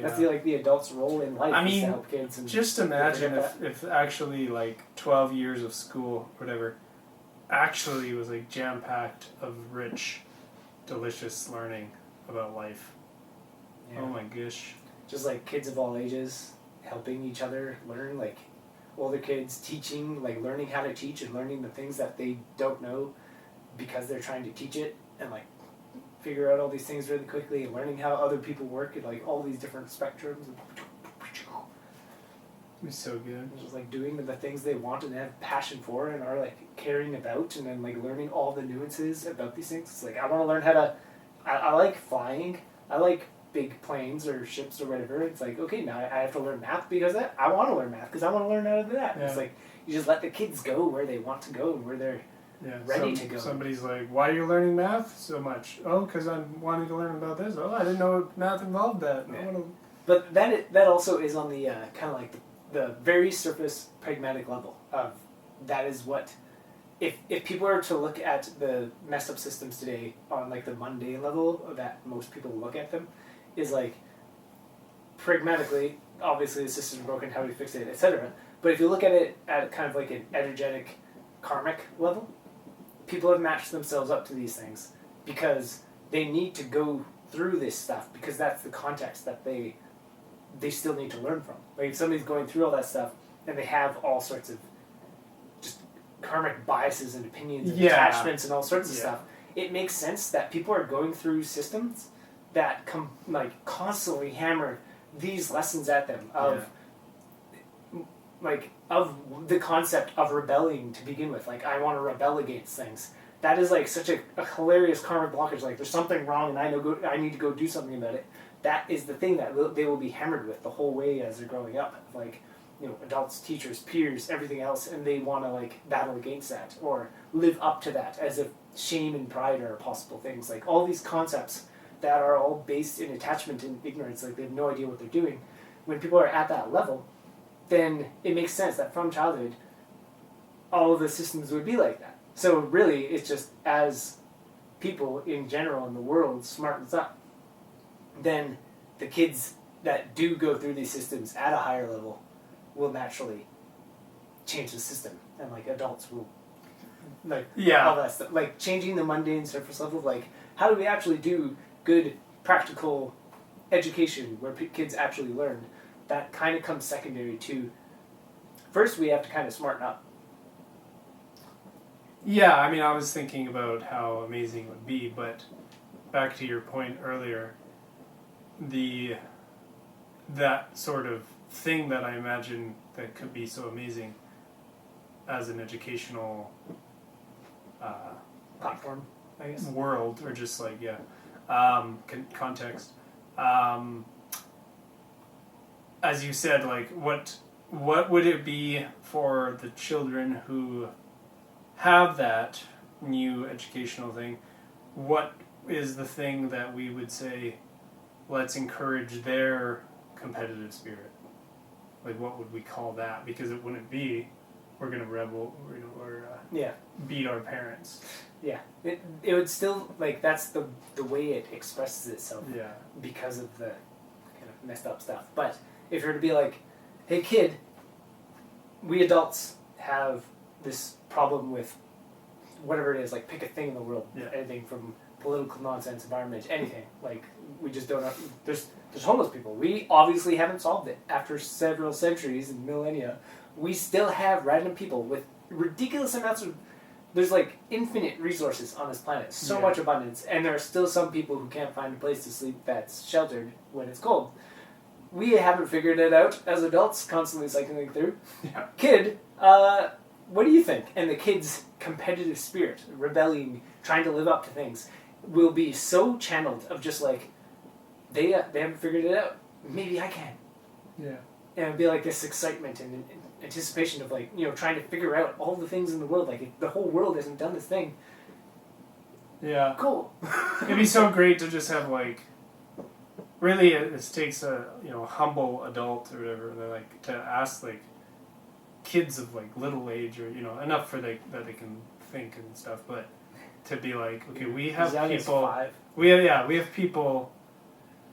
That's the adult's role in life. I is to mean, help kids and just imagine if actually like 12 years of school, whatever, actually was like jam-packed of rich, delicious learning about life. Yeah. Oh my gosh. Just like kids of all ages helping each other learn, like older kids teaching, like learning how to teach and learning the things that they don't know because they're trying to teach it, and like figure out all these things really quickly, and learning how other people work and like all these different spectrums. It's so good. Just like doing the things they want and have passion for and are like caring about, and then like learning all the nuances about these things. It's like I want to learn how to. I like flying. I like big planes or ships or whatever. It's like, okay, now I have to learn math because I want to learn math because I want to learn how to do that. Yeah. It's like you just let the kids go where they want to go and where they're ready to go. Somebody's like, why are you learning math so much? Oh, because I'm wanting to learn about this. Oh, I didn't know math involved that. Yeah. I want to... But that also is on the kind of like the very surface pragmatic level of that is what if people are to look at the messed up systems today on like the mundane level that most people look at them, is like pragmatically, obviously the system's broken, how do we fix it, etc. But if you look at it at kind of like an energetic karmic level, people have matched themselves up to these things because they need to go through this stuff because that's the context that they still need to learn from. Like if somebody's going through all that stuff and they have all sorts of just karmic biases and opinions and attachments and all sorts of stuff, it makes sense that people are going through systems that constantly hammer these lessons at them of of the concept of rebelling to begin with. Like I want to rebel against things. That is like such a hilarious karmic blockage. Like there's something wrong and I need to go do something about it. That is the thing that they will be hammered with the whole way as they're growing up. Like, you know, adults, teachers, peers, everything else, and they want to like battle against that or live up to that as if shame and pride are possible things. Like all these concepts that are all based in attachment and ignorance, like they have no idea what they're doing. When people are at that level, then it makes sense that from childhood, all of the systems would be like that. So really, it's just as people in general in the world smartens up, then the kids that do go through these systems at a higher level will naturally change the system, and like adults will all that stuff, like changing the mundane surface level, like how do we actually do good practical education where kids actually learn. That kind of comes secondary to first we have to kind of smarten up. Yeah, I mean, I was thinking about how amazing it would be, but back to your point earlier, that sort of thing that I imagine that could be so amazing as an educational platform, I guess, world, or just like context. As you said, like what would it be for the children who have that new educational thing? What is the thing that we would say, let's encourage their competitive spirit? Like, what would we call that? Because it wouldn't be, we're going to rebel or beat our parents. Yeah. It would still, like, that's the way it expresses itself. Yeah. Because of the kind of messed up stuff. But if you were to be like, hey kid, we adults have this problem with whatever it is, like pick a thing in the world, anything from political nonsense, environment, anything. Like we just don't know. There's homeless people. We obviously haven't solved it. After several centuries and millennia, we still have random people with ridiculous amounts of. There's like infinite resources on this planet, so much abundance, and there are still some people who can't find a place to sleep that's sheltered when it's cold. We haven't figured it out as adults, constantly cycling through. Yeah. Kid, what do you think? And the kid's competitive spirit, rebelling, trying to live up to things, will be so channeled of just like, they haven't figured it out. Maybe I can. Yeah. And it'd be like this excitement and anticipation of like, you know, trying to figure out all the things in the world. Like, if the whole world hasn't done this thing. Yeah. Cool. It'd be so great to just have like, really it takes a, you know, humble adult or whatever, like to ask like kids of like little age or, you know, enough for that they can think and stuff, but to be like, okay, we have people, we have people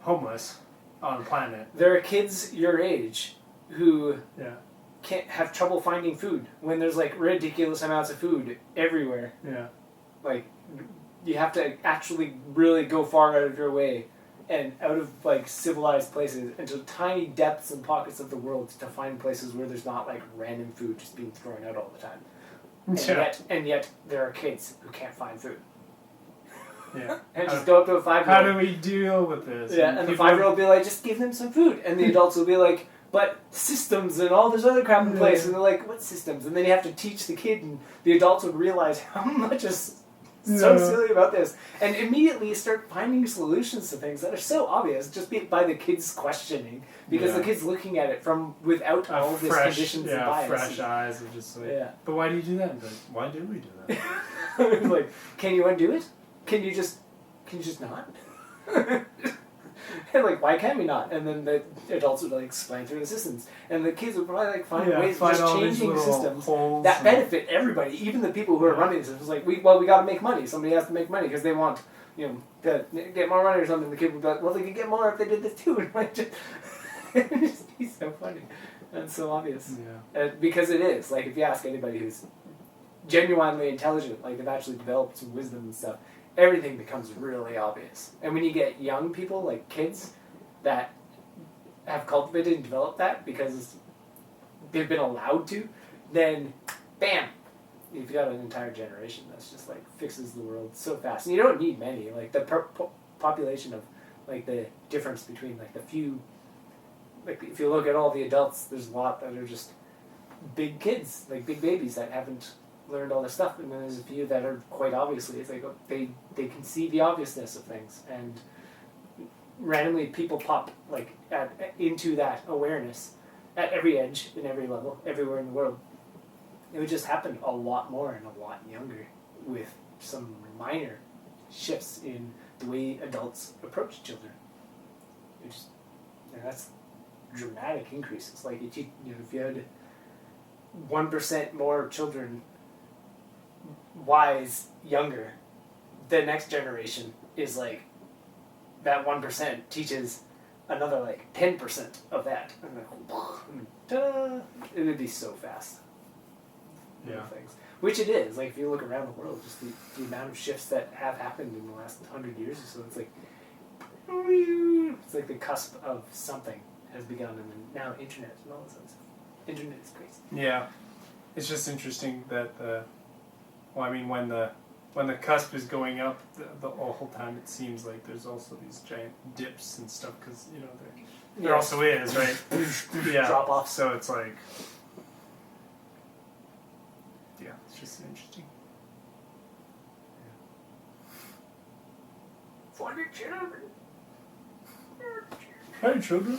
homeless, on the planet. There are kids your age who Yeah. can't have trouble finding food when there's like ridiculous amounts of food everywhere. Yeah. Like, you have to actually really go far out of your way and out of like civilized places into tiny depths and pockets of the world to find places where there's not like random food just being thrown out all the time. And yet there are kids who can't find food. Yeah. And just go up to a 5-year-old. How do we deal with this? Yeah, and the 5-year-old will be like, just give them some food. And the adults will be like, but systems and all this other crap in place. And they're like, what systems? And then you have to teach the kid, and the adults would realize how much is so silly about this. And immediately you start finding solutions to things that are so obvious just by the kids questioning. Because the kid's looking at it from without all this conditions and bias. Fresh eyes of just like, but why do you do that? Like, why did we do that? Like, can you undo it? Can you just not? And like, why can we not? And then the adults would like explain through the systems, and the kids would probably like find ways of just changing systems that benefit everybody, even the people who are running the systems. Like, we got to make money. Somebody has to make money because they want, to get more money or something. The kid would be like, well, they could get more if they did this too. And like, just he's so funny and so obvious. Yeah. Because it is like, if you ask anybody who's genuinely intelligent, like they've actually developed some wisdom and stuff, everything becomes really obvious. And when you get young people, like kids, that have cultivated and developed that because they've been allowed to, then bam, you've got an entire generation that's just like fixes the world so fast. And you don't need many. Like the population of like the difference between like the few, like if you look at all the adults, there's a lot that are just big kids, like big babies that haven't learned all this stuff, and then there's a few that are quite obviously, it's like they can see the obviousness of things, and randomly people pop like into that awareness at every edge, in every level, everywhere in the world. It would just happen a lot more and a lot younger, with some minor shifts in the way adults approach children. That's dramatic increases. Like if you had 1% more children wise younger, the next generation is like that 1% teaches another like 10% of that, and then ta-da! It would be so fast. Things, which it is. Like if you look around the world, just the amount of shifts that have happened in the last 100 years or so, it's like the cusp of something has begun, and then now internet and all this other stuff. Internet is crazy. Yeah, it's just interesting that when the cusp is going up, the whole time it seems like there's also these giant dips and stuff, because there also is, right? Drop off. So it's like, it's just interesting. For your children. Hi, children.